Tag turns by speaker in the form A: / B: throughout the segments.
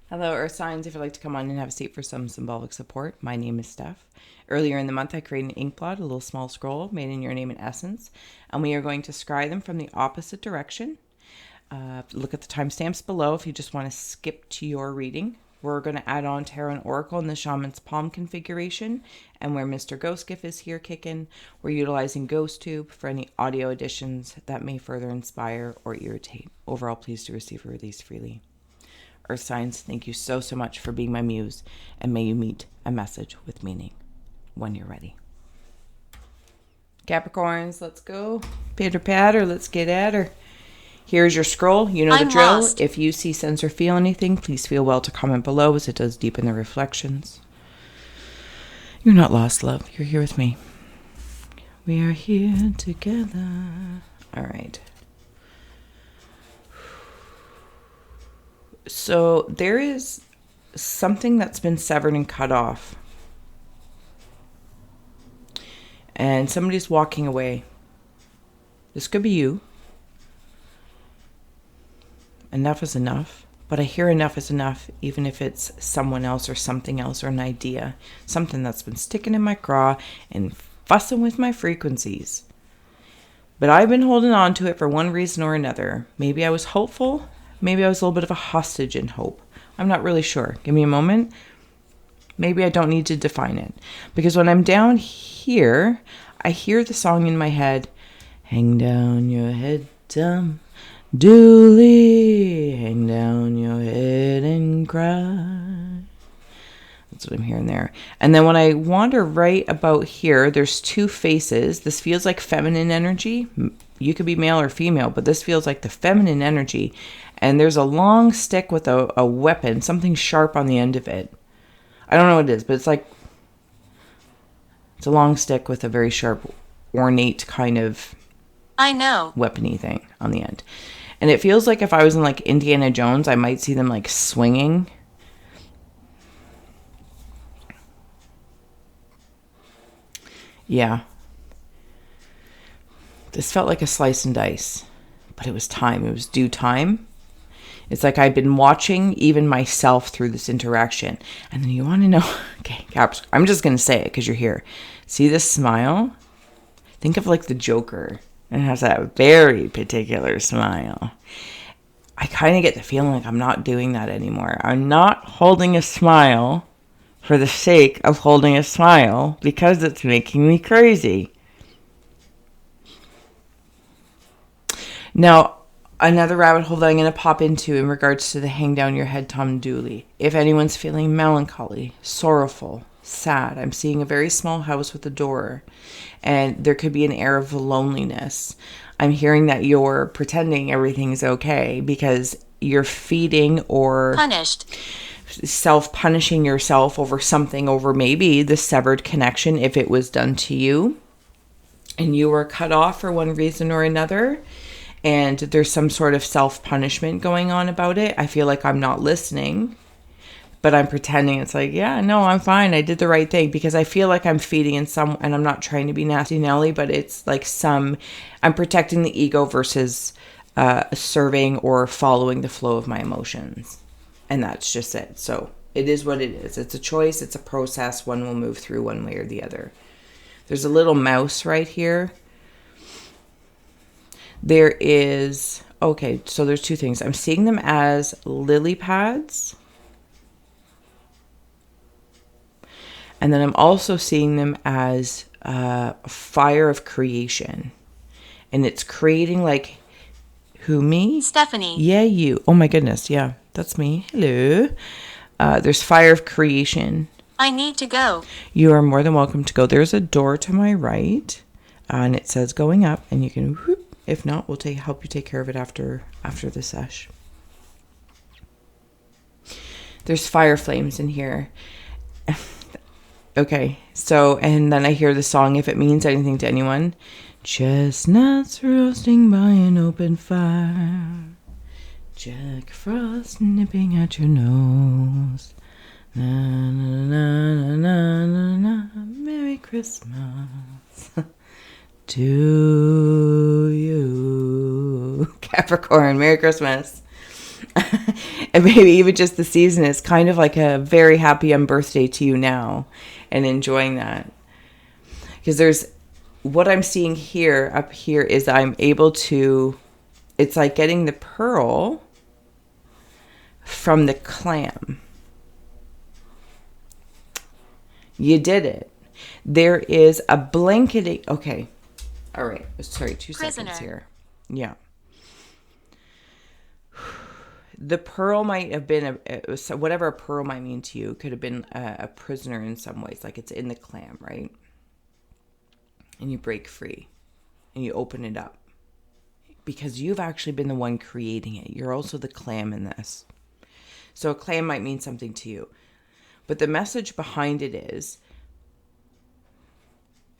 A: Hello, Earth signs. If you'd like to come on and have a seat for some symbolic support, my name is Steph. Earlier in the month, I created an ink blot, a little small scroll made in your name and essence, and we are going to scry them from the opposite direction. Look at the timestamps below if you just want to skip to your reading. We're going to add on Tarot and Oracle in the Shaman's Palm configuration, and where Mr. Ghost Gift is here kicking, we're utilizing Ghost Tube for any audio additions that may further inspire or irritate. Overall, please do receive a release freely. Earth signs, thank you so much for being my muse, and may you meet a message with meaning when you're ready. Capricorns, let's go. Pitter patter, let's get at her. Here's your scroll. You know the drill. Lost. If you see, sense, or feel anything, please feel well to comment below as it does deepen the reflections. You're not lost, love. You're here with me. We are here together. All right. So there is something that's been severed and cut off. And somebody's walking away. This could be you. Enough is enough. But I hear enough is enough, even if it's someone else or something else or an idea. Something that's been sticking in my craw and fussing with my frequencies. But I've been holding on to it for one reason or another. Maybe I was hopeful. Maybe I was a little bit of a hostage in hope. I'm not really sure. Give me a moment. Maybe I don't need to define it. Because when I'm down here, I hear the song in my head. Hang down your head, Tom Dooley. Hang down your head and cry. That's what I'm hearing there. And then when I wander right about here, there's two faces. This feels like feminine energy. You could be male or female, but this feels like the feminine energy. And there's a long stick with a weapon, something sharp on the end of it. I don't know what it is, but it's a long stick with a very sharp, ornate kind of weapony thing on the end. And it feels like if I was in like Indiana Jones, I might see them like swinging. Yeah. This felt like a slice and dice, but it was time. It was due time. It's like I've been watching even myself through this interaction. And then you want to know, okay, Caps, I'm just going to say it because you're here. See this smile? Think of like the Joker. And it has that very particular smile. I kind of get the feeling like I'm not doing that anymore. I'm not holding a smile for the sake of holding a smile because it's making me crazy. Now, another rabbit hole that I'm going to pop into in regards to the hang down your head Tom Dooley. If anyone's feeling melancholy, sorrowful, sad, I'm seeing a very small house with a door, and there could be an air of loneliness. I'm hearing that you're pretending everything's okay because you're feeding or self-punishing yourself over something, over maybe the severed connection if it was done to you, and you were cut off for one reason or another. And there's some sort of self-punishment going on about it. I feel like I'm not listening, but I'm pretending it's like, yeah, no, I'm fine. I did the right thing because I feel like I'm feeding in some, and I'm not trying to be nasty Nelly, but it's like I'm protecting the ego versus serving or following the flow of my emotions. And that's just it. So it is what it is. It's a choice. It's a process. One will move through one way or the other. There's a little mouse right here. There is, okay, so there's two things. I'm seeing them as lily pads. And then I'm also seeing them as a fire of creation. And it's creating like, who, me?
B: Stephanie.
A: Yeah, you. Oh my goodness, yeah, that's me. Hello. There's fire of creation.
B: I need to go.
A: You are more than welcome to go. There's a door to my right, and it says going up, and you can whoop. If not, we'll help you take care of it after the sesh. There's fire flames in here. Okay, so, and then I hear the song, if it means anything to anyone. Chestnuts roasting by an open fire. Jack Frost nipping at your nose. Na na na na na na na. Merry Christmas. To you, Capricorn. Merry Christmas. And maybe even just the season is kind of like a very happy birthday to you now, and enjoying that. Because there's what I'm seeing here up here is I'm able to, it's like getting the pearl from the clam. You did it. There is a blanketing. Okay. All right. Sorry, 2 seconds here. Yeah. The pearl might have been whatever a pearl might mean to you could have been a prisoner in some ways. Like it's in the clam, right? And you break free and you open it up because you've actually been the one creating it. You're also the clam in this. So a clam might mean something to you. But the message behind it is,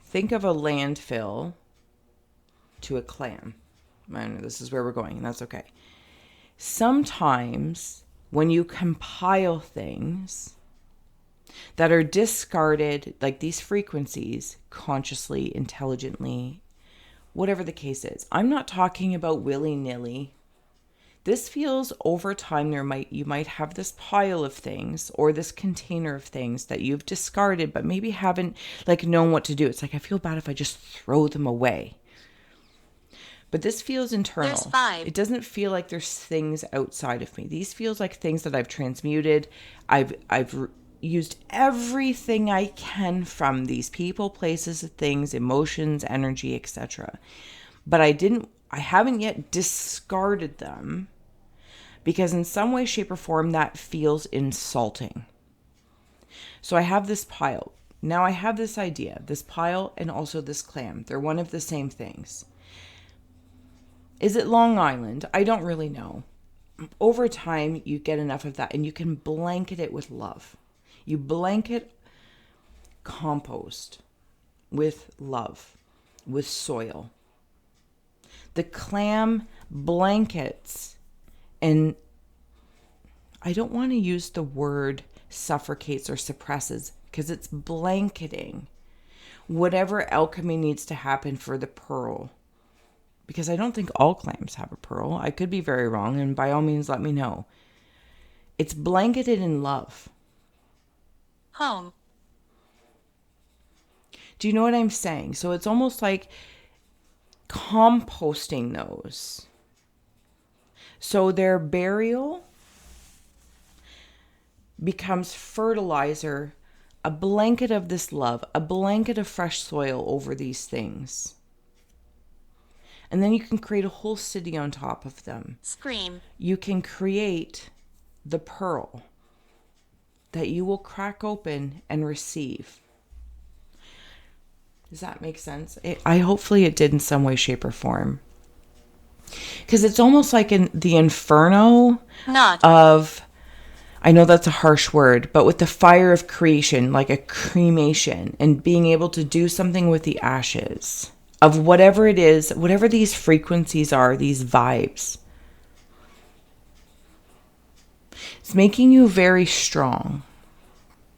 A: think of a landfill to a clam. I know this is where we're going, and that's okay. Sometimes when you compile things that are discarded, like these frequencies, consciously, intelligently, whatever the case is. I'm not talking about willy-nilly. This feels over time you might have this pile of things or this container of things that you've discarded but maybe haven't known what to do. It's like, I feel bad if I just throw them away. But this feels internal.
B: There's 5.
A: It doesn't feel like there's things outside of me. These feels like things that I've transmuted. I've used everything I can from these people, places, things, emotions, energy, etc. But I haven't yet discarded them because in some way, shape, or form that feels insulting. So I have this pile. Now I have this idea, this pile and also this clam. They're one of the same things. Is it Long Island? I don't really know. Over time, you get enough of that and you can blanket it with love. You blanket compost with love, with soil. The clam blankets, and I don't want to use the word suffocates or suppresses because it's blanketing whatever alchemy needs to happen for the pearl. Because I don't think all clams have a pearl. I could be very wrong, and by all means, let me know. It's blanketed in love.
B: Home.
A: Do you know what I'm saying? So it's almost like composting those. So their burial becomes fertilizer, a blanket of this love, a blanket of fresh soil over these things. And then you can create a whole city on top of them.
B: Scream.
A: You can create the pearl that you will crack open and receive. Does that make sense? Hopefully it did in some way, shape, or form. Because it's almost like in the inferno of, I know that's a harsh word, but with the fire of creation, like a cremation, and being able to do something with the ashes of whatever it is, whatever these frequencies are, these vibes. It's making you very strong,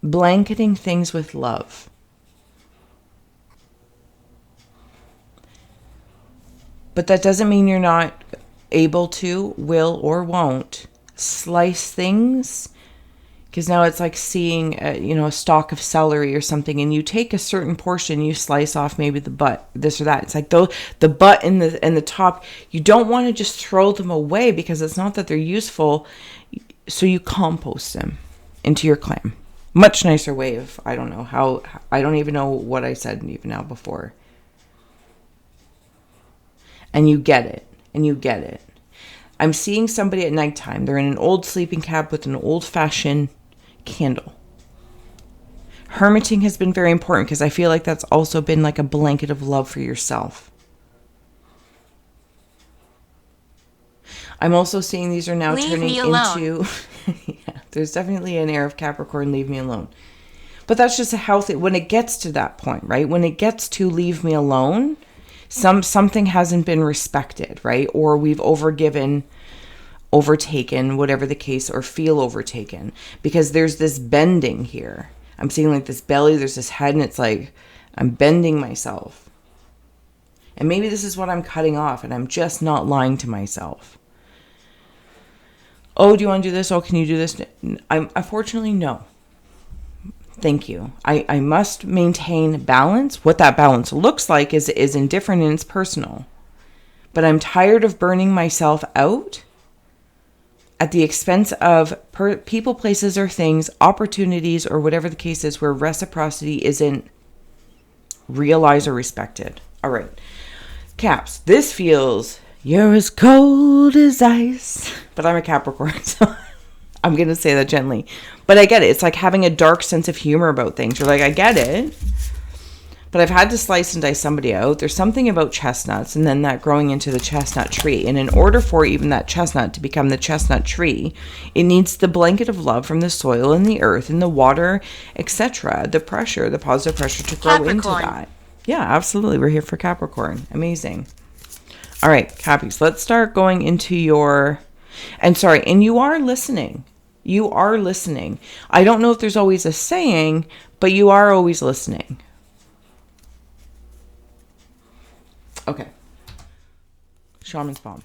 A: blanketing things with love. But that doesn't mean you're not able to, will, or won't slice things. Because now it's like seeing a stalk of celery or something, and you take a certain portion, you slice off maybe the butt, this or that. It's like the butt and the top. You don't want to just throw them away because it's not that they're useful. So you compost them into your clam. Much nicer way of, I don't know how, I don't even know what I said even now before. And you get it. And you get it. I'm seeing somebody at nighttime. They're in an old sleeping cab with an old-fashioned candle. Hermiting has been very important because I feel like that's also been like a blanket of love for yourself. I'm also seeing these are now turning into... yeah, there's definitely an air of Capricorn, leave me alone. But that's just a healthy... When it gets to that point, right? When it gets to leave me alone... Something hasn't been respected, right? Or we've overtaken, whatever the case, or feel overtaken. Because there's this bending here. I'm seeing like this belly, there's this head, and it's like, I'm bending myself. And maybe this is what I'm cutting off, and I'm just not lying to myself. Oh, do you want to do this? Oh, can you do this? I'm unfortunately no. Thank you. I must maintain balance. What that balance looks like is indifferent and it's personal. But I'm tired of burning myself out at the expense of people, places, or things, opportunities, or whatever the case is, where reciprocity isn't realized or respected. All right. Caps, this feels, you're as cold as ice. But I'm a Capricorn, so I'm going to say that gently. But I get it. It's like having a dark sense of humor about things. You're like, I get it. But I've had to slice and dice somebody out. There's something about chestnuts and then that growing into the chestnut tree. And in order for even that chestnut to become the chestnut tree, it needs the blanket of love from the soil and the earth and the water, etc. The pressure, the positive pressure to grow into that. Yeah, absolutely. We're here for Capricorn. Amazing. All right, Cappies, let's start going into your... And sorry, and you are listening. You are listening. I don't know if there's always a saying, but you are always listening. Okay. Shaman's Bomb.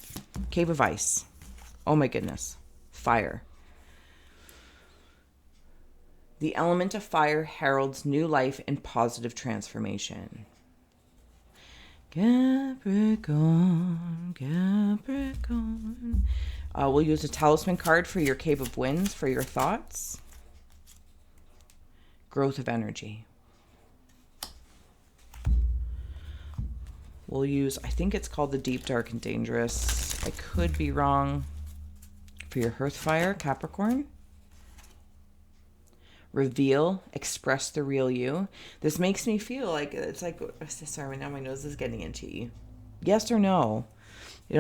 A: Cave of Ice. Oh my goodness. Fire. The element of fire heralds new life and positive transformation. Capricorn, Capricorn. We'll use a talisman card for your Cave of Winds for your thoughts. Growth of energy. We'll use, I think it's called the Deep, Dark, and Dangerous. I could be wrong. For your Hearth Fire, Capricorn. Reveal, express the real you. This makes me feel like, it's like, sorry, now my nose is getting itchy. Yes or no? You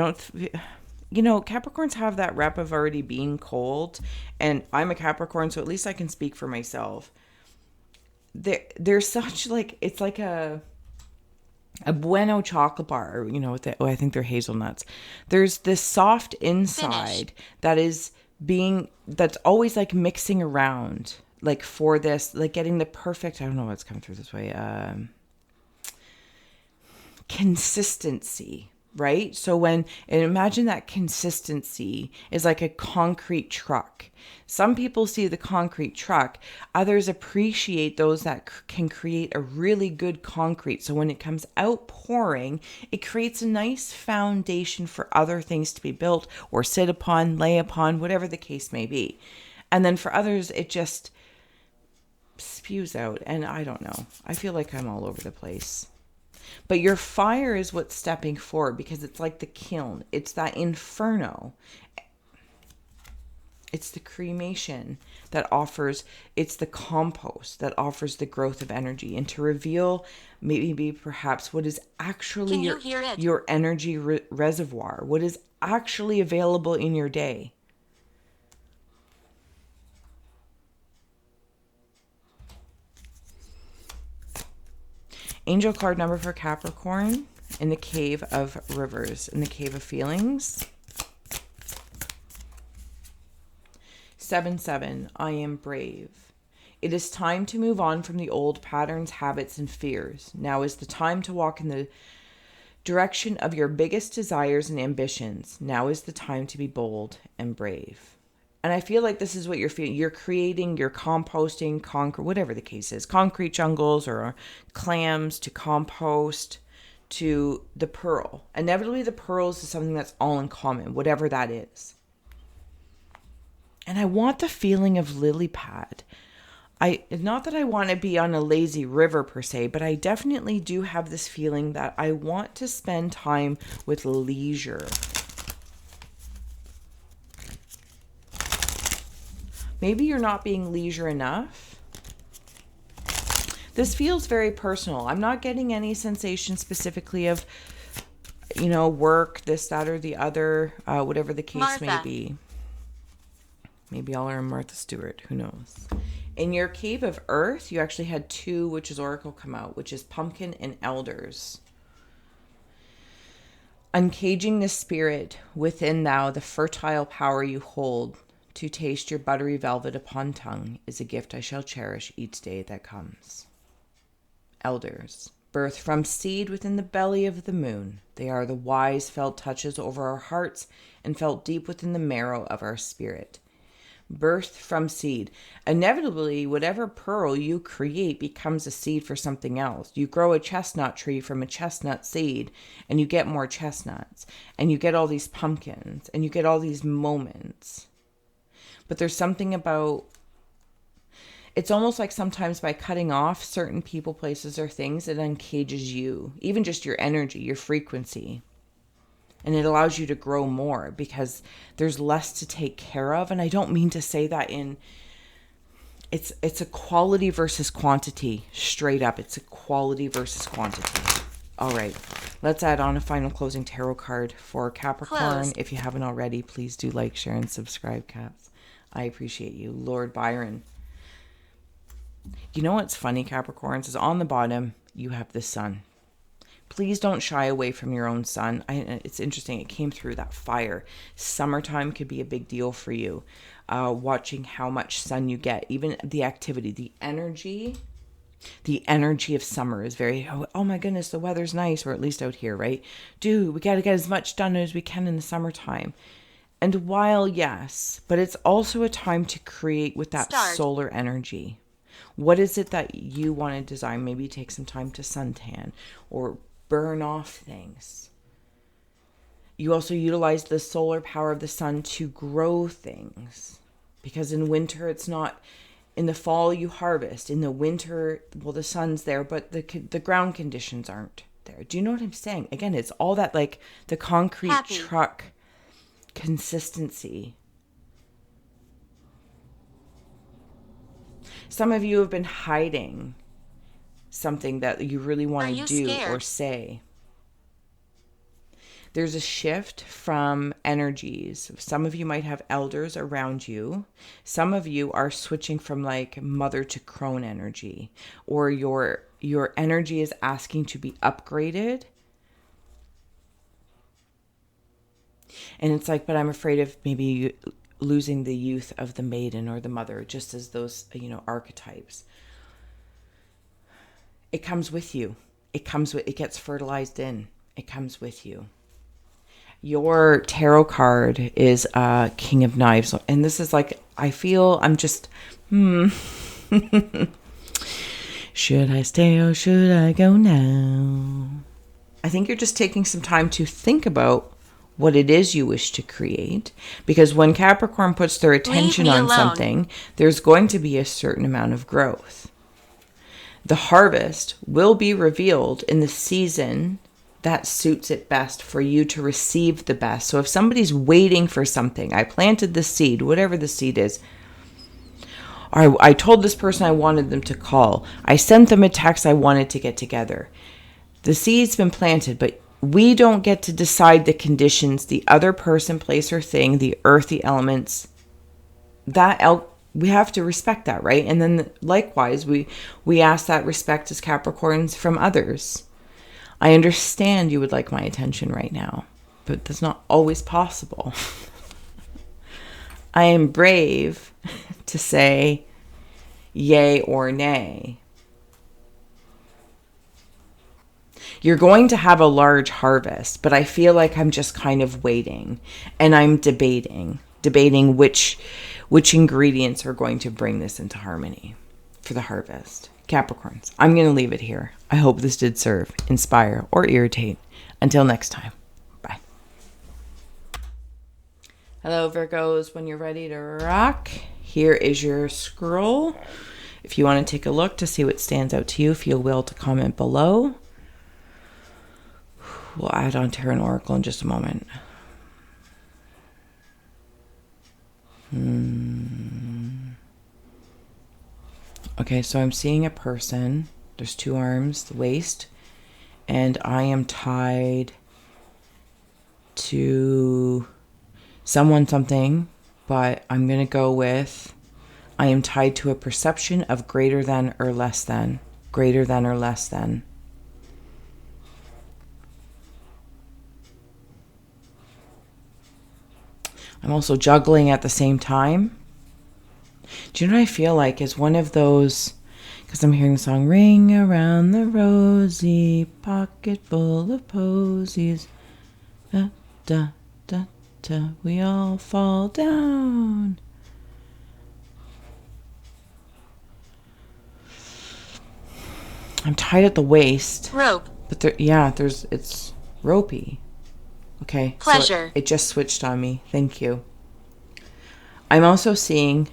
A: know, Capricorns have that rep of already being cold. And I'm a Capricorn, so at least I can speak for myself. There's such like, it's like a Bueno chocolate bar, you know, I think they're hazelnuts. There's this soft inside that's always like mixing around, like for this, like getting the perfect, I don't know what's coming through this way, consistency, right? So and imagine that consistency is like a concrete truck. Some people see the concrete truck. Others appreciate those that can create a really good concrete. So when it comes out pouring, it creates a nice foundation for other things to be built or sit upon, lay upon, whatever the case may be. And then for others, it just spews out. And I don't know. I feel like I'm all over the place. But your fire is what's stepping forward because it's like the kiln. It's that inferno. It's the cremation that offers, it's the compost that offers the growth of energy. And to reveal maybe perhaps what is actually your energy reservoir, what is actually available in your day. Angel card number for Capricorn in the Cave of Rivers, in the Cave of Feelings. 7-7, I am brave. It is time to move on from the old patterns, habits, and fears. Now is the time to walk in the direction of your biggest desires and ambitions. Now is the time to be bold and brave. And I feel like this is what you're feeling. You're creating, you're composting, concrete, whatever the case is, concrete jungles or clams to compost to the pearl. Inevitably, the pearls is something that's all in common, whatever that is. And I want the feeling of lily pad. Not that I want to be on a lazy river per se, but I definitely do have this feeling that I want to spend time with leisure. Maybe you're not being leisure enough. This feels very personal. I'm not getting any sensation specifically of, you know, work, this, that, or the other, whatever the case may be. Maybe I'll learn Martha Stewart. Who knows? In your Cave of Earth, you actually had 2 Witch's Oracle come out, which is Pumpkin and Elders. Uncaging the spirit within thou, the fertile power you hold, to taste your buttery velvet upon tongue is a gift I shall cherish each day that comes. Elders. Birth from seed within the belly of the moon. They are the wise felt touches over our hearts and felt deep within the marrow of our spirit. Birth from seed. Inevitably, whatever pearl you create becomes a seed for something else. You grow a chestnut tree from a chestnut seed, and you get more chestnuts, and you get all these pumpkins, and you get all these moments. But there's something about, it's almost like sometimes by cutting off certain people, places, or things, it uncages you, even just your energy, your frequency. And it allows you to grow more because there's less to take care of. And I don't mean to say that it's a quality versus quantity, straight up. It's a quality versus quantity. All right, let's add on a final closing tarot card for Capricorn.
B: Close.
A: If you haven't already, please do like, share, and subscribe, Caps. I appreciate you. Lord Byron. You know what's funny, Capricorns, is on the bottom, you have the sun. Please don't shy away from your own sun. It's interesting. It came through that fire. Summertime could be a big deal for you. Watching how much sun you get, even the activity, the energy of summer is very, oh my goodness, the weather's nice, or at least out here, right? Dude, we got to get as much done as we can in the summertime. And while, yes, but it's also a time to create with that solar energy. What is it that you want to design? Maybe take some time to suntan or burn off things. You also utilize the solar power of the sun to grow things. Because in winter, it's not, in the fall you harvest. In the winter, well, the sun's there, but the ground conditions aren't there. Do you know what I'm saying? Again, it's all that, like the concrete truck consistency. Some of you have been hiding something that you really want to do or say. There's a shift from energies. Some of you might have elders around you. Some of you are switching from like mother to crone energy, or your energy is asking to be upgraded. And it's like, but I'm afraid of maybe losing the youth of the maiden or the mother, just as those, archetypes. It comes with you. It gets fertilized in. It comes with you. Your tarot card is King of Knives. And this is like, I feel I'm just, should I stay or should I go now? I think you're just taking some time to think about what it is you wish to create. Because when Capricorn puts their attention on something, there's going to be a certain amount of growth. The harvest will be revealed in the season that suits it best for you to receive the best. So if somebody's waiting for something, I planted the seed, whatever the seed is. Or I told this person I wanted them to call. I sent them a text I wanted to get together. The seed's been planted, but we don't get to decide the conditions, the other person, place, or thing, the earth, the elements. We have to respect that, right? And then likewise, we ask that respect as Capricorns from others. I understand you would like my attention right now, but that's not always possible. I am brave to say yay or nay. You're going to have a large harvest, but I feel like I'm just kind of waiting, and I'm debating which ingredients are going to bring this into harmony for the harvest. Capricorns, I'm going to leave it here. I hope this did serve, inspire, or irritate. Until next time, bye. Hello, Virgos. When you're ready to rock, here is your scroll. If you want to take a look to see what stands out to you, feel will to comment below. We'll add on Tarot and Oracle in just a moment. Okay, so I'm seeing a person. There's two arms, the waist, and I am tied to someone, something, but I'm going to go with I am tied to a perception of greater than or less than. Greater than or less than. I'm also juggling at the same time. Do you know what I feel like is one of those Because I'm hearing the song, ring around the rosy, pocket full of posies. Da, da, da, da, we all fall down. I'm tied at the waist.
B: Rope.
A: But it's ropey. Okay.
B: Pleasure.
A: So it just switched on me. Thank you. I'm also seeing,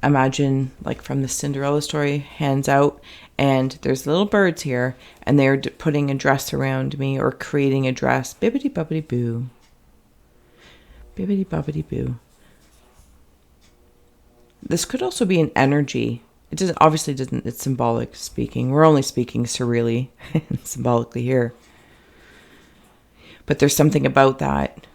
A: imagine like from the Cinderella story, hands out, and there's little birds here, and they're putting a dress around me or creating a dress. Bibbidi bobbidi boo. Bibbidi bobbidi boo. This could also be an energy. It doesn't, it's symbolic speaking. We're only speaking surreally and symbolically here. But there's something about that.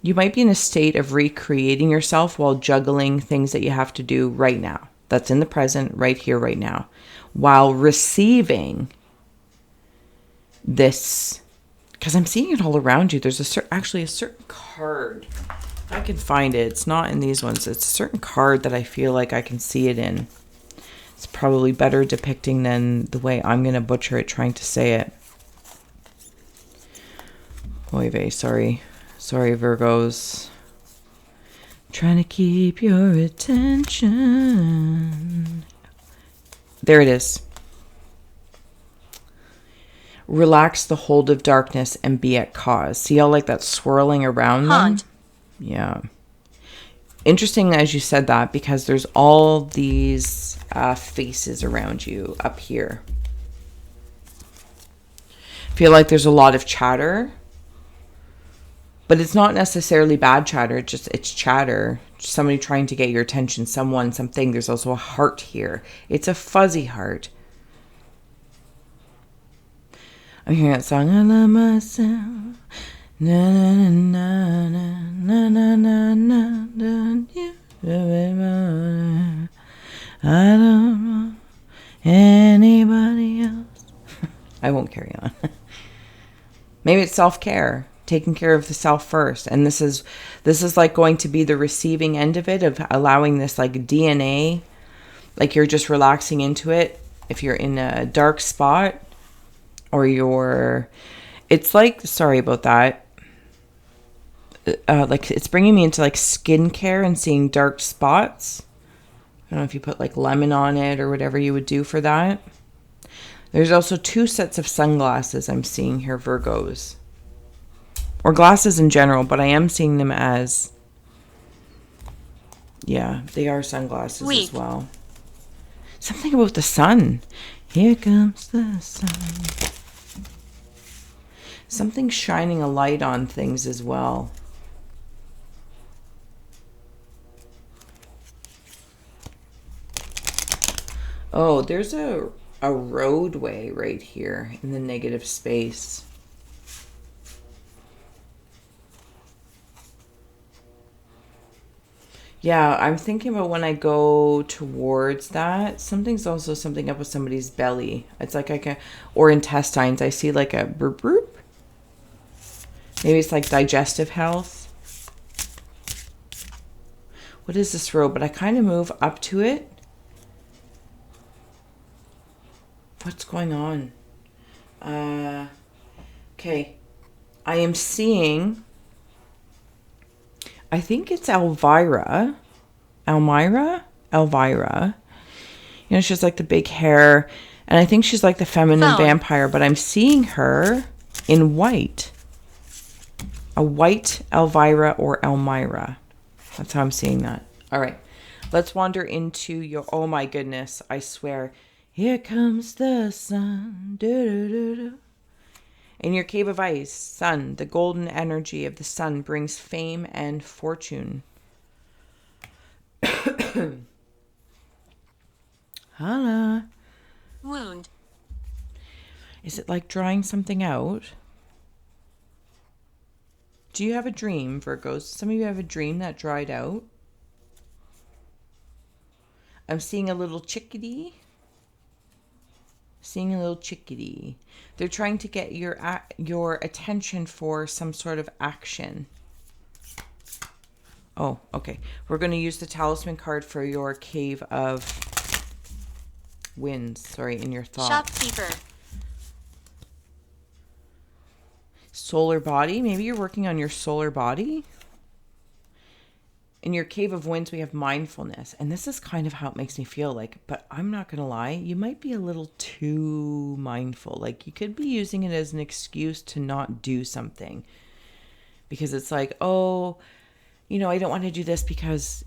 A: You might be in a state of recreating yourself while juggling things that you have to do right now. That's in the present, right here, right now. While receiving this, because I'm seeing it all around you. There's actually a certain card. If I can find it. It's not in these ones. It's a certain card that I feel like I can see it in. It's probably better depicting than the way I'm going to butcher it trying to say it. Oy vey, sorry. Sorry, Virgos. Trying to keep your attention. There it is. Relax the hold of darkness and be at cause. See how like that's swirling around them? Yeah. Interesting as you said that, because there's all these faces around you up here. Feel like there's a lot of chatter. But it's not necessarily bad chatter. It's chatter. Somebody trying to get your attention. Someone, something. There's also a heart here. It's a fuzzy heart. I'm hearing that song. I love myself. Na na na na na na na na. I don't know anybody else. I won't carry on. Maybe it's self-care. Taking care of the self first. And this is like going to be the receiving end of it, of allowing this like DNA, like you're just relaxing into it. If you're in a dark spot or it's like, sorry about that. Like it's bringing me into like skincare and seeing dark spots. I don't know if you put like lemon on it or whatever you would do for that. There's also 2 sets of sunglasses I'm seeing here, Virgos. Or glasses in general, but I am seeing them as, yeah, they are sunglasses as well. Something about the sun. Here comes the sun. Something shining a light on things as well. Oh, there's a roadway right here in the negative space. Yeah, I'm thinking about when I go towards that, something's also something up with somebody's belly. It's like I can, or intestines. I see like a burp burp. Maybe it's like digestive health. What is this road? But I kind of move up to it. What's going on? Okay. I am seeing, I think it's Elvira. You know, she's like the big hair. And I think she's like the feminine vampire. But I'm seeing her in white. A white Elvira or Elmira. That's how I'm seeing that. All right. Let's wander into your... Oh, my goodness. I swear. Here comes the sun. Do-do-do-do. In your cave of ice, sun, the golden energy of the sun brings fame and fortune. Holla.
B: Wound.
A: Is it like drawing something out? Do you have a dream, Virgos? Some of you have a dream that dried out. I'm seeing a little chickadee. They're trying to get your attention for some sort of action. Oh, okay. We're going to use the talisman card for your cave of winds, sorry, in your thoughts.
B: Shopkeeper.
A: Solar body. Maybe you're working on your solar body. In your cave of winds, we have mindfulness. And this is kind of how it makes me feel like, but I'm not going to lie, you might be a little too mindful. Like you could be using it as an excuse to not do something. Because it's like, oh, I don't want to do this because,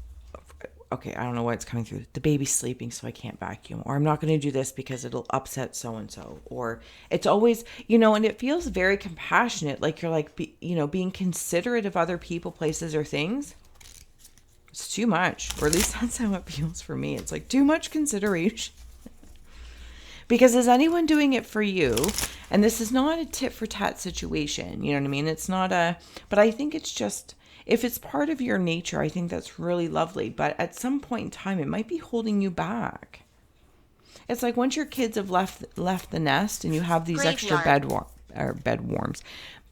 A: okay, I don't know what's coming through. The baby's sleeping, so I can't vacuum. Or I'm not going to do this because it'll upset so-and-so. Or it's always, and it feels very compassionate. Like you're like, being considerate of other people, places, or things. It's too much. Or at least that's how it feels for me. It's like too much consideration. Because is anyone doing it for you? And this is not a tit for tat situation. You know what I mean? It's not but I think it's just, if it's part of your nature, I think that's really lovely. But at some point in time, it might be holding you back. It's like once your kids have left the nest and you have these extra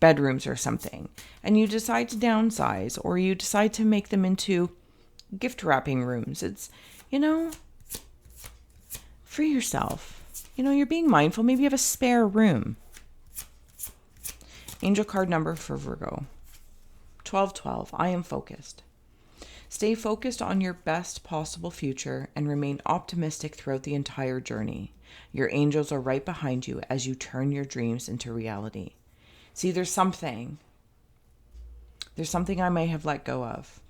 A: bedrooms or something, and you decide to downsize or you decide to make them into gift wrapping rooms. It's, free yourself. You're being mindful. Maybe you have a spare room. Angel card number for Virgo. 1212. I am focused. Stay focused on your best possible future and remain optimistic throughout the entire journey. Your angels are right behind you as you turn your dreams into reality. See, there's something I may have let go of.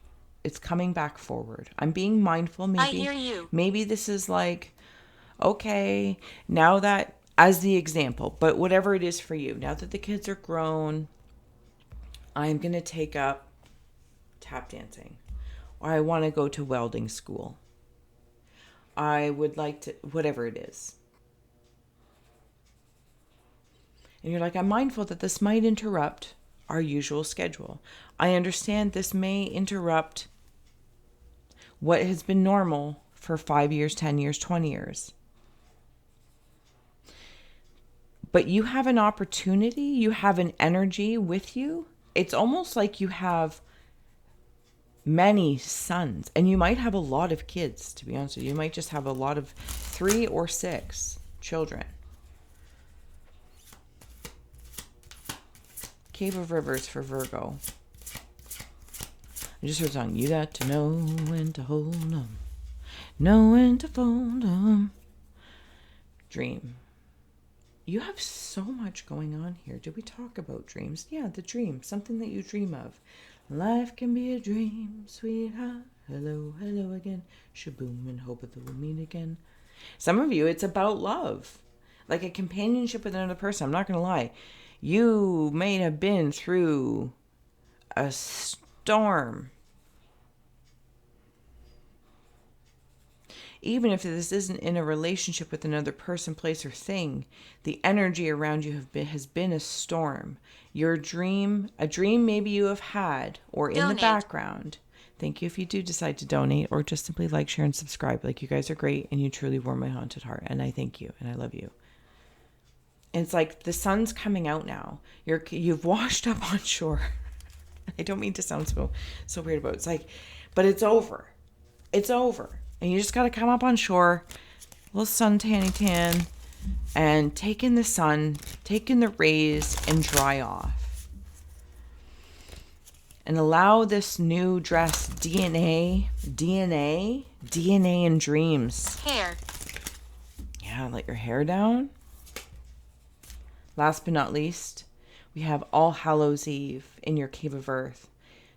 A: It's coming back forward. I'm being mindful. Maybe,
B: I hear you.
A: Maybe this is like, okay, now that, as the example, but whatever it is for you, now that the kids are grown, I'm going to take up tap dancing, or I want to go to welding school. I would like to, whatever it is. And you're like, I'm mindful that this might interrupt our usual schedule. I understand this may interrupt what has been normal for 5 years, 10 years, 20 years. But you have an opportunity, you have an energy with you. It's almost like you have many sons, and you might have a lot of kids, to be honest with you. You might just have a lot of 3 or 6 children. Cave of Rivers for Virgo. I just heard a song. You got to know when to hold 'em, know when to fold 'em. Dream. You have so much going on here. Did we talk about dreams? Yeah, the dream. Something that you dream of. Life can be a dream, sweetheart. Hello, hello again. Shaboom, and hope that we'll meet again. Some of you, it's about love. Like a companionship with another person. I'm not going to lie. You may have been through a storm. Even if this isn't in a relationship with another person, place, or thing, the energy around you has been a storm. Your dream, a dream maybe you have had, or in the background. Thank you if you do decide to donate, or just simply like, share, and subscribe. Like, you guys are great, and you truly warm my haunted heart. And I thank you, and I love you. And it's like the sun's coming out now. You've washed up on shore. I don't mean to sound so weird about it. It's like, but it's over. It's over. And you just got to come up on shore, a little suntanny tan, and take in the sun, take in the rays, and dry off. And allow this new dress, DNA and dreams.
B: Hair.
A: Yeah, let your hair down. Last but not least, we have All Hallows Eve in your cave of earth.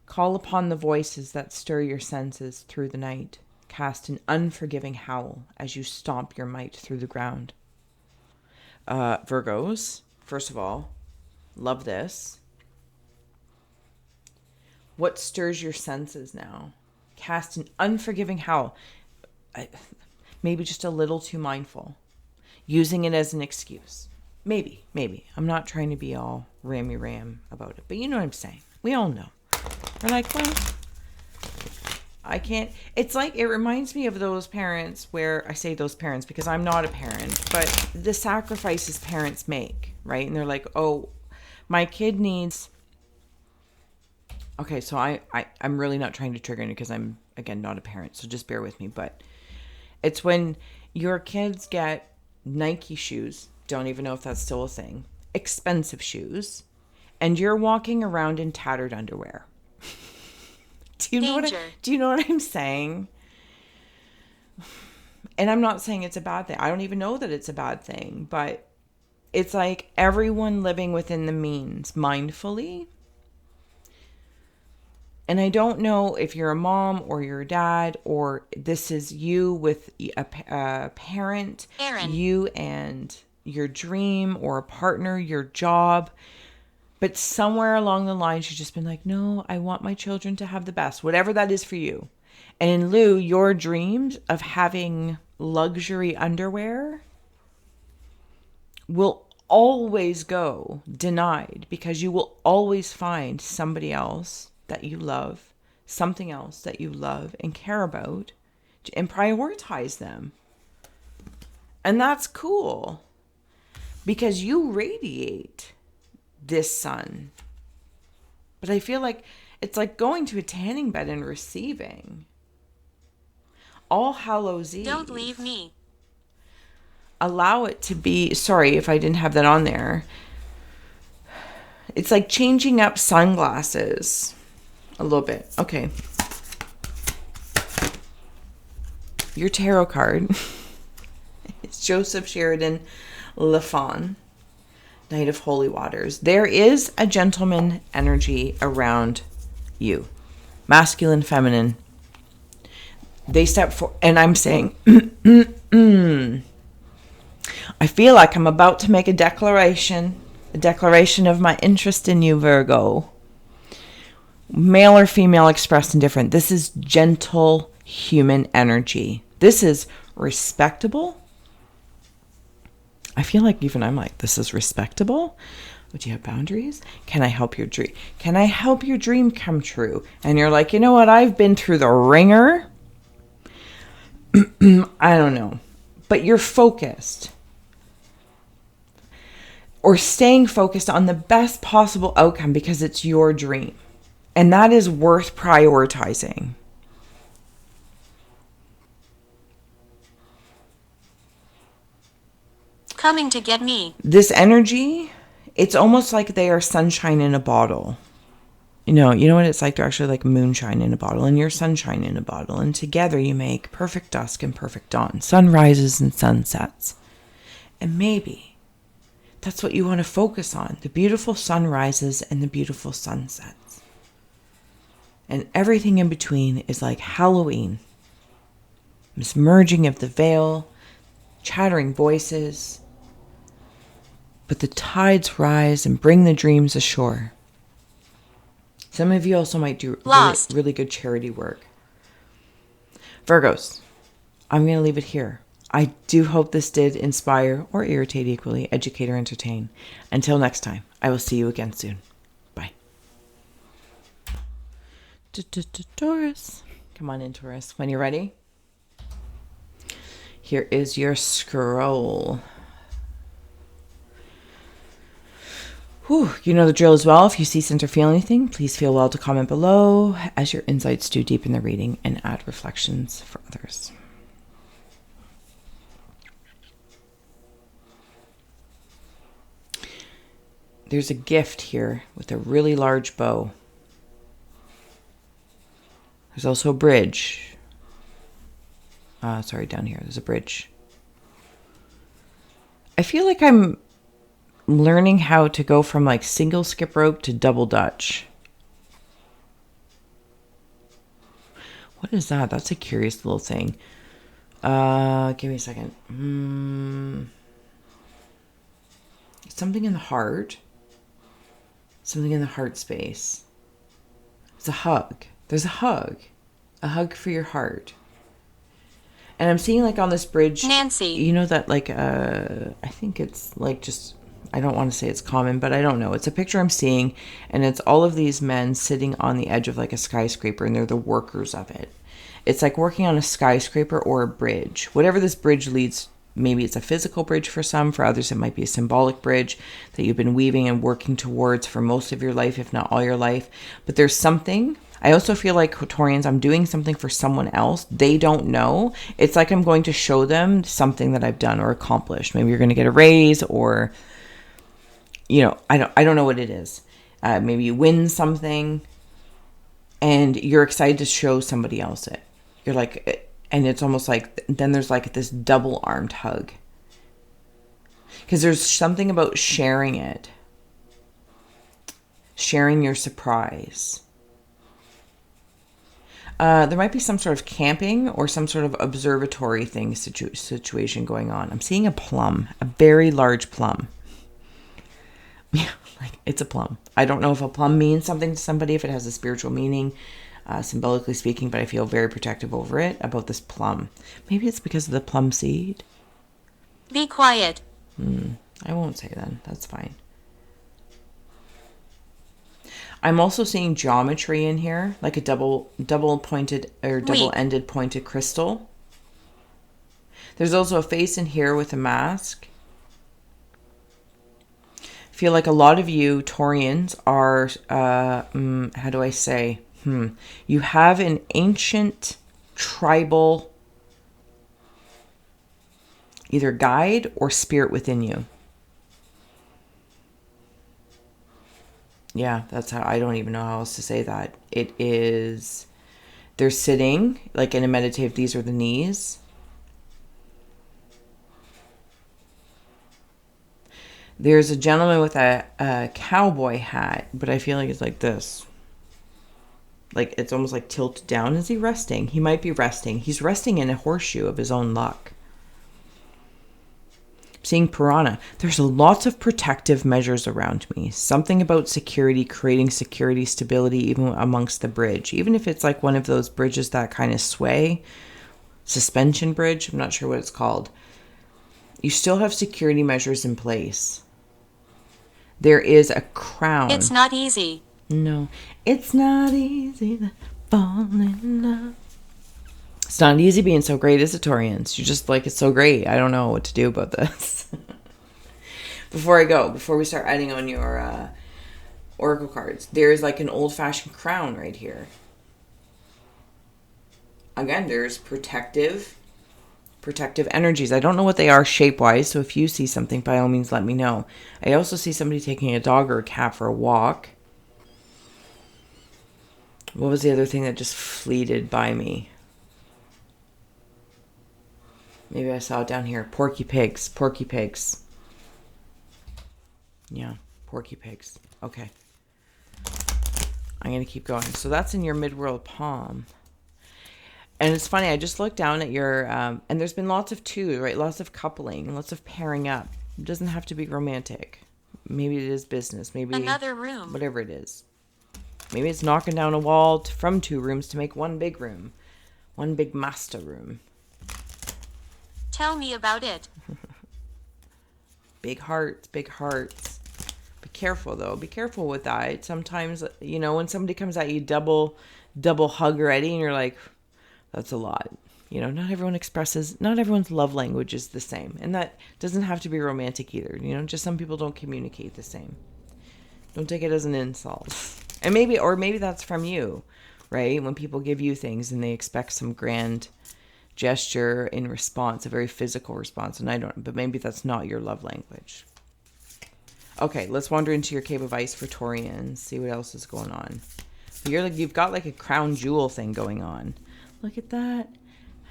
A: Call upon the voices that stir your senses through the night. Cast an unforgiving howl as you stomp your might through the ground. Virgos, first of all, love this. What stirs your senses now? Cast an unforgiving howl. Maybe just a little too mindful. Using it as an excuse. Maybe. I'm not trying to be all rammy-ram about it, but you know what I'm saying. We all know. We're like, well, I can't. It's like, it reminds me of those parents where, I say those parents because I'm not a parent, but the sacrifices parents make, right? And they're like, oh, my kid needs. Okay, so I'm really not trying to trigger you because I'm, again, not a parent, so just bear with me. But It's when your kids get Nike shoes, don't even know if that's still a thing, expensive shoes, and you're walking around in tattered underwear. Do you know what I'm saying? And I'm not saying it's a bad thing. I don't even know that it's a bad thing, but it's like everyone living within the means mindfully. And I don't know if you're a mom or you're a dad, or this is you with a parent,
B: Aaron.
A: you and your dream, or a partner, your job. But somewhere along the lines, you've just been like, no, I want my children to have the best, whatever that is for you. And in lieu, your dreams of having luxury underwear will always go denied, because you will always find somebody else that you love, something else that you love and care about, and prioritize them. And that's cool, because you radiate this sun. But I feel like it's like going to a tanning bed and receiving. All Hallows Eve.
B: Don't leave me.
A: Allow it to be. Sorry if I didn't have that on there. It's like changing up sunglasses a little bit. Okay. Your tarot card is Joseph Sheridan Le Fon, Knight of Holy Waters. There is a gentleman energy around you. Masculine, feminine. They step forward, and I'm saying, I feel like I'm about to make a declaration of my interest in you, Virgo. Male or female, expressed and different. This is gentle human energy. This is respectable. I feel like even I'm like, this is respectable. Would you have boundaries? Can I help your dream? Can I help your dream come true? And you're like, you know what? I've been through the ringer. I don't know. But you're focused. Or staying focused on the best possible outcome because it's your dream. And that is worth prioritizing.
B: Coming to get me.
A: This energy, it's almost like they are sunshine in a bottle. You know what it's like to actually like moonshine in a bottle, and you're sunshine in a bottle. And together you make perfect dusk and perfect dawn, sunrises and sunsets. And maybe that's what you want to focus on, the beautiful sunrises and the beautiful sunsets. And everything in between is like Halloween. This merging of the veil, chattering voices. But the tides rise and bring the dreams ashore. Some of you also might do really good charity work. Virgos, I'm going to leave it here. I do hope this did inspire or irritate equally, educate or entertain. Until next time, I will see you again soon. Bye. Taurus. Come on in, Taurus. When you're ready, here is your scroll. Whew, you know the drill as well. If you see, sense, or feel anything, please feel well to comment below, as your insights do deepen the reading and add reflections for others. There's a gift here with a really large bow. There's also a bridge. Down here. There's a bridge. I feel like I'm learning how to go from like single skip rope to double dutch. What is that? That's a curious little thing. Give me a second. Something in the heart. Something in the heart space. It's a hug. There's a hug. A hug for your heart. And I'm seeing like on this bridge,
B: Nancy.
A: You know that like, I think it's like just, I don't want to say it's common, but I don't know. It's a picture I'm seeing, and it's all of these men sitting on the edge of like a skyscraper, and they're the workers of it. It's like working on a skyscraper or a bridge. Whatever this bridge leads, maybe it's a physical bridge for some. For others, it might be a symbolic bridge that you've been weaving and working towards for most of your life, if not all your life. But there's something I also feel like Taurians, I'm doing something for someone else. They don't know. It's like I'm going to show them something that I've done or accomplished. Maybe you're going to get a raise, or, I don't know what it is. Maybe you win something and you're excited to show somebody else it. You're like, and it's almost like, then there's like this double armed hug. Because there's something about sharing it. Sharing your surprise. There might be some sort of camping or some sort of observatory thing situation going on. I'm seeing a plum, a very large plum. Yeah, like it's a plum. I don't know if a plum means something to somebody, if it has a spiritual meaning, symbolically speaking, but I feel very protective over it, about this plum. Maybe it's because of the plum seed.
B: Be quiet.
A: I won't say then. That's fine. I'm also seeing geometry in here, like a double pointed or double-ended pointed crystal. There's also a face in here with a mask. I feel like a lot of you Taurians are, how do I say? You have an ancient tribal either guide or spirit within you. Yeah, that's how, I don't even know how else to say that. It is, they're sitting like in a meditative, these are the knees. There's a gentleman with a cowboy hat, but I feel like it's like this. Like it's almost like tilted down. Is he resting? He might be resting. He's resting in a horseshoe of his own luck. Seeing piranha. There's lots of protective measures around me. Something about security, creating security, stability, even amongst the bridge. Even if it's like one of those bridges that kind of sway. Suspension bridge. I'm not sure what it's called. You still have security measures in place. There is a crown.
B: It's not easy.
A: No. It's not easy to fall in love. It's not easy being so great, is it, Taurians? You're just like, it's so great. I don't know what to do about this. Before we start adding on your oracle cards, there's like an old-fashioned crown right here. Again, there's protective energies. I don't know what they are shape-wise, so if you see something, by all means, let me know. I also see somebody taking a dog or a cat for a walk. What was the other thing that just fleeted by me? Maybe I saw it down here. Porky pigs. Yeah, porky pigs. Okay. I'm going to keep going. So that's in your midworld palm. And it's funny, I just looked down at your, and there's been lots of twos, right? Lots of coupling, lots of pairing up. It doesn't have to be romantic. Maybe it is business. Maybe
B: another room.
A: Whatever it is. Maybe it's knocking down a wall from 2 rooms to make one big room. One big master room.
B: Tell me about it.
A: Big hearts. Be careful, though. Be careful with that. Sometimes, when somebody comes at you double hug already, and you're like, that's a lot. Not everyone's love language is the same. And that doesn't have to be romantic either. Just some people don't communicate the same. Don't take it as an insult. And maybe that's from you, right? When people give you things and they expect some grand gesture in response, a very physical response, but maybe that's not your love language. Okay, let's wander into your cave of ice for Taurians, see what else is going on. You've got like a crown jewel thing going on. Look at that.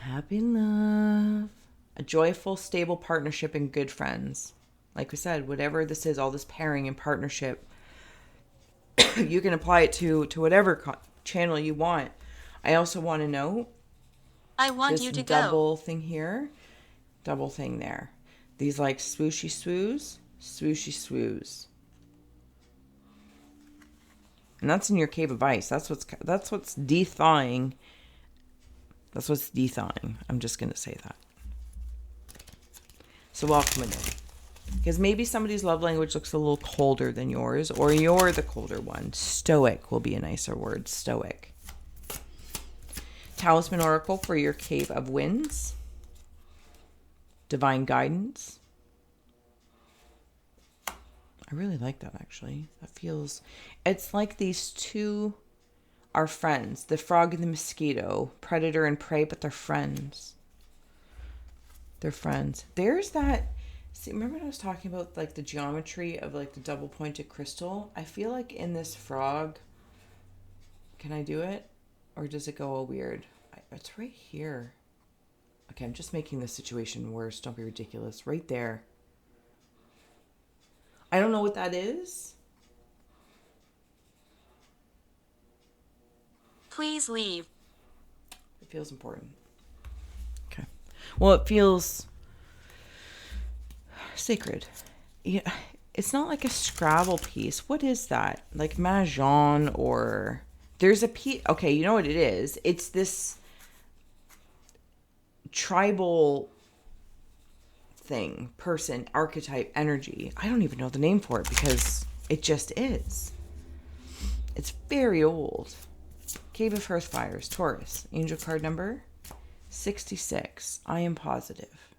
A: Happy love. A joyful, stable partnership and good friends. Like we said, whatever this is, all this pairing and partnership, you can apply it to whatever channel you want. I also want to know,
B: I want you to go.
A: Double thing here, double thing there. These like swooshy swoos. And that's in your cave of ice. That's what's de-thawing. That's what's de-thawing. I'm just going to say that. So welcome in. Because maybe somebody's love language looks a little colder than yours, or you're the colder one. Stoic will be a nicer word. Stoic. Talisman Oracle for your Cave of Winds. Divine Guidance. I really like that, actually. It's like these two are friends. The frog and the mosquito, predator and prey, but they're friends. They're friends. There's that. See, remember when I was talking about like the geometry of like the double pointed crystal? I feel like in this frog, can I do it? Or does it go all weird? It's right here. Okay, I'm just making the situation worse. Don't be ridiculous. Right there. I don't know what that is.
B: Please leave.
A: It feels important. Okay. Well, it feels sacred. Yeah, it's not like a Scrabble piece. What is that? Like Mahjong or there's a piece. Okay, you know what it is? It's this tribal thing, person, archetype, energy. I don't even know the name for it because it just is. It's very old. Cave of Hearth Fires, Taurus, angel card number 66. I am positive.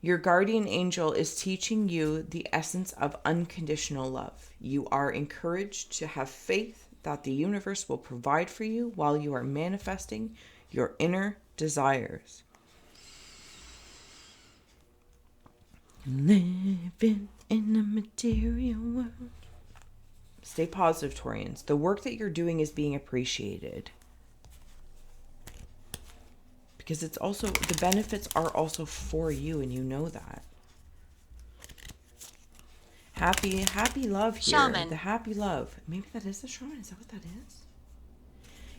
A: Your guardian angel is teaching you the essence of unconditional love. You are encouraged to have faith that the universe will provide for you while you are manifesting your inner desires. Living in a material world. Stay positive, Taurians. The work that you're doing is being appreciated. Because it's also, the benefits are also for you and you know that. Happy love here.
B: Shaman.
A: The happy love. Maybe that is the shaman. Is that what that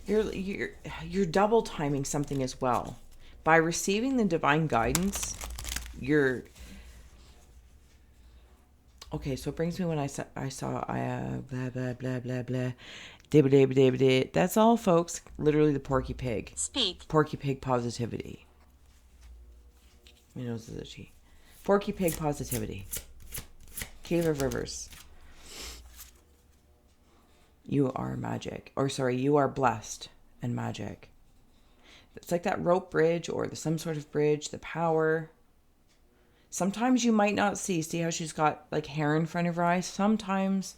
A: is? You're double timing something as well. By receiving the divine guidance, you're... Okay, so it brings me when I saw blah, blah, blah, blah, blah. That's all, folks. Literally the Porky Pig.
B: Speak.
A: Porky Pig positivity. My nose is itchy. Porky Pig positivity. Cave of Rivers. You are magic. Or sorry, you are blessed and magic. It's like that rope bridge or some sort of bridge, the power. Sometimes you might not see how she's got like hair in front of her eyes. Sometimes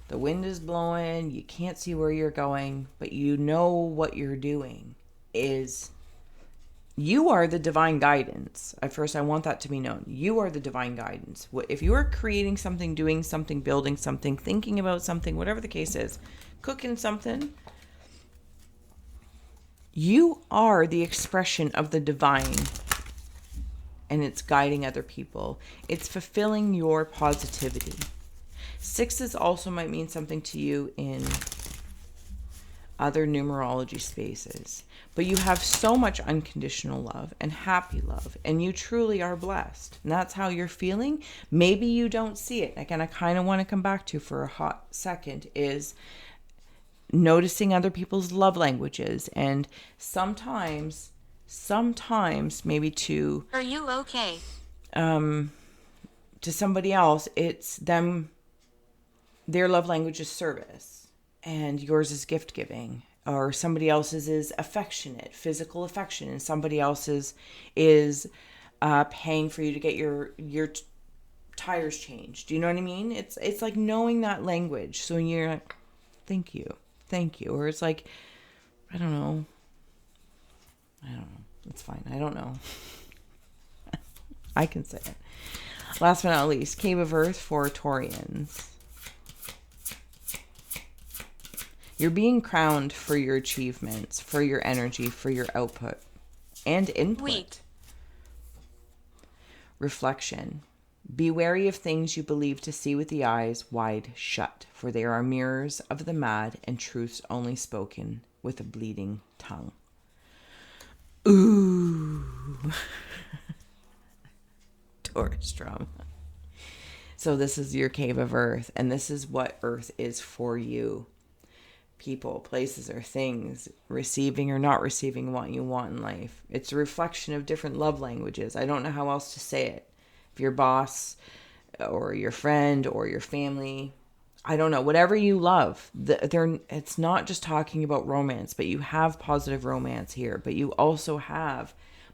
A: the wind is blowing, you can't see where you're going, but you know what you're doing is you are the divine guidance. At first, I want that to be known. You are the divine guidance. If you are creating something, doing something, building something, thinking about something, whatever the case is, cooking something, you are the expression of the divine. And it's guiding other people. It's fulfilling your positivity. Sixes also might mean something to you in other numerology spaces. But you have so much unconditional love and happy love. And you truly are blessed. And that's how you're feeling. Maybe you don't see it. Again, I kind of want to come back to for a hot second is noticing other people's love languages. And sometimes maybe to...
B: Are you okay?
A: To somebody else, it's them... Their love language is service, and yours is gift giving, or somebody else's is affectionate, physical affection, and somebody else's is paying for you to get your tires changed. Do you know what I mean? It's like knowing that language. So when you're like, thank you, or it's like, I don't know. It's fine. I don't know. I can say it. Last but not least, Cave of Earth for Taurians. You're being crowned for your achievements, for your energy, for your output and input.
B: Weak.
A: Reflection. Be wary of things you believe to see with the eyes wide shut, for they are mirrors of the mad and truths only spoken with a bleeding tongue. Ooh. Taurus drama. So this is your Cave of Earth, and this is what Earth is for you. People, places, or things, receiving or not receiving what you want in life. It's a reflection of different love languages. I don't know how else to say it. If your boss or your friend or your family, I don't know, whatever you love, it's not just talking about romance, but you have positive romance here, but you also have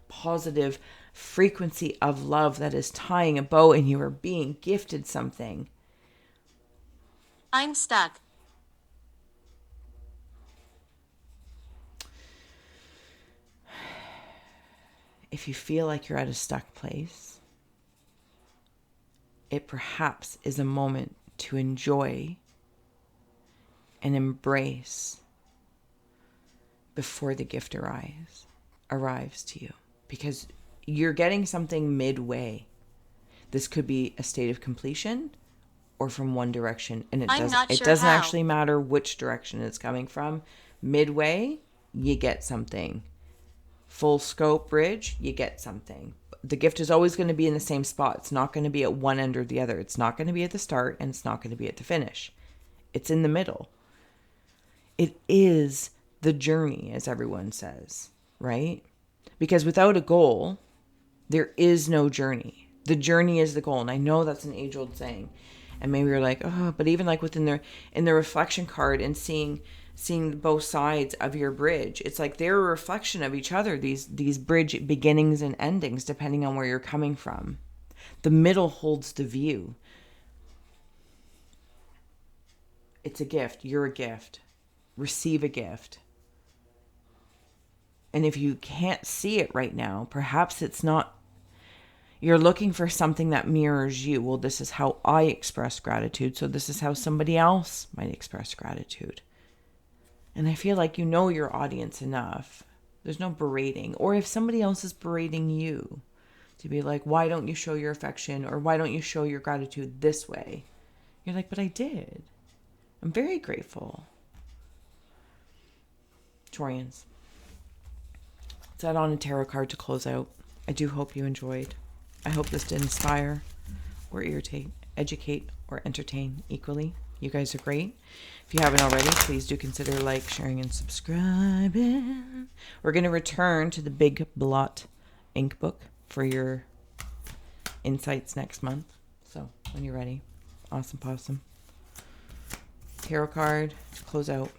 A: positive frequency of love that is tying a bow and you are being gifted something.
B: I'm stuck.
A: if you feel like you're at a stuck place, it perhaps is a moment to enjoy and embrace before the gift arrives to you, because you're getting something midway. This could be a state of completion or from one direction, and it doesn't actually matter which direction it's coming from. Midway, you get something. Full scope bridge, you get something. The gift is always going to be in the same spot. It's not going to be at one end or the other. It's not going to be at the start, and it's not going to be at the finish. It's in the middle. It is the journey, as everyone says, right? Because without a goal, there is no journey. The journey is the goal. And I know that's an age-old saying. And maybe you're like, oh, but even like within in the reflection card and seeing both sides of your bridge, it's like they're a reflection of each other, these bridge beginnings and endings, depending on where you're coming from. The middle holds the view. It's a gift. You're a gift. Receive a gift. And if you can't see it right now, perhaps it's not, you're looking for something that mirrors you. Well, this is how I express gratitude, so this is how somebody else might express gratitude. And I feel like you know your audience enough. There's no berating. Or if somebody else is berating you, to be like, why don't you show your affection? Or why don't you show your gratitude this way? You're like, but I did. I'm very grateful. Taurians. Set on a tarot card to close out. I do hope you enjoyed. I hope this did inspire or irritate, educate, or entertain equally. You guys are great. If you haven't already, please do consider like, sharing, and subscribing. We're going to return to the Big Blot ink book for your insights next month. So when you're ready, awesome possum. Tarot card to close out.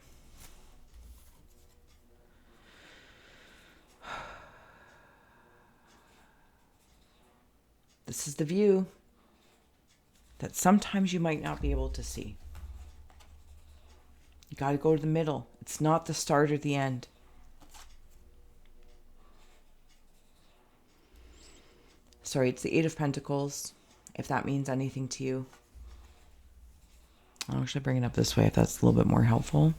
A: This is the view that sometimes you might not be able to see. You got to go to the middle. It's not the start or the end. Sorry, it's the Eight of Pentacles, if that means anything to you. I'll actually bring it up this way if that's a little bit more helpful.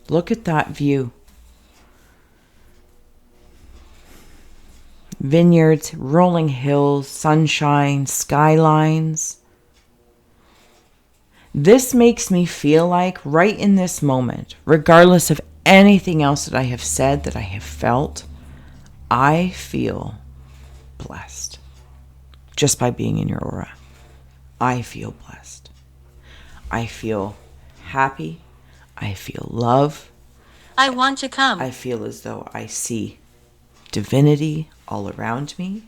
A: Look at that view. Vineyards, rolling hills, sunshine, skylines. This makes me feel like right in this moment, regardless of anything else that I have said, that I have felt, I feel blessed just by being in your aura. I feel blessed. I feel happy. I feel love.
B: I want to come.
A: I feel as though I see divinity all around me.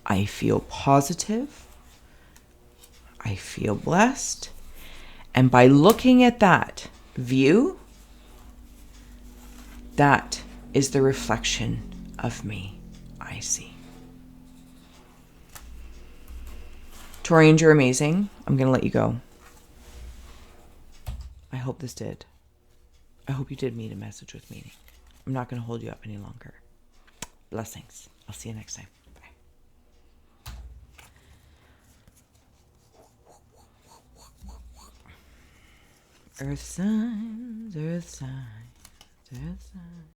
A: I feel positive. I feel blessed. And by looking at that view, that is the reflection of me I see. Taurians, you're amazing. I'm going to let you go. I hope this did. I hope you did meet a message with meaning. I'm not going to hold you up any longer. Blessings. I'll see you next time. Bye. Earth signs, earth signs, earth signs.